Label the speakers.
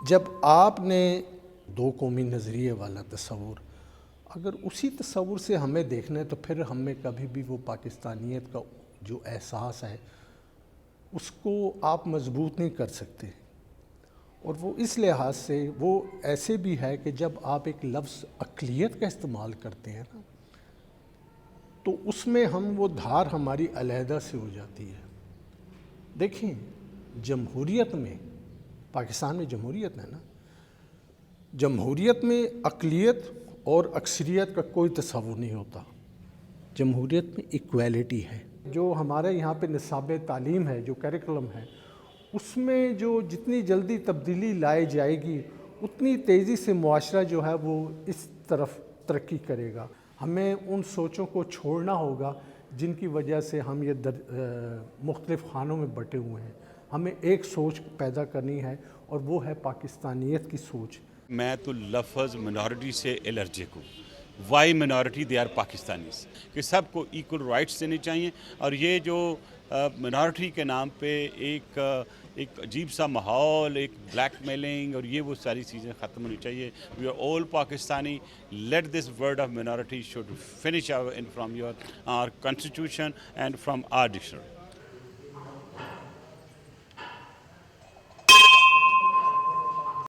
Speaker 1: جب آپ نے دو قومی نظریے والا تصور اگر اسی تصور سے ہمیں دیکھنا ہے تو پھر ہمیں کبھی بھی وہ پاکستانیت کا جو احساس ہے اس کو آپ مضبوط نہیں کر سکتے. اور وہ اس لحاظ سے وہ ایسے بھی ہے کہ جب آپ ایک لفظ اقلیت کا استعمال کرتے ہیں نا تو اس میں وہ دھار ہماری علیحدہ سے ہو جاتی ہے. دیکھیں جمہوریت میں پاکستان میں جمہوریت ہے نا، جمہوریت میں اقلیت اور اکثریت کا کوئی تصور نہیں ہوتا. جمہوریت میں ایکویلٹی ہے. جو ہمارے یہاں پہ نصاب تعلیم ہے، جو کریکولم ہے، اس میں جو جتنی جلدی تبدیلی لائی جائے گی اتنی تیزی سے معاشرہ جو ہے وہ اس طرف ترقی کرے گا. ہمیں ان سوچوں کو چھوڑنا ہوگا جن کی وجہ سے ہم یہ مختلف خانوں میں بٹے ہوئے ہیں. ہمیں ایک سوچ پیدا کرنی ہے اور وہ ہے پاکستانیت کی سوچ.
Speaker 2: میں تو لفظ منارٹی سے الرجک ہوں. Y minority they are Pakistanis, کہ سب کو ایکول رائٹس دینے چاہیے. اور یہ جو منارٹی کے نام پہ ایک عجیب سا ماحول، ایک بلیک میلنگ اور یہ وہ ساری چیزیں ختم ہونی چاہیے. We are all Pakistani. Let this word of minority should finish from your our constitution and from our dictionary.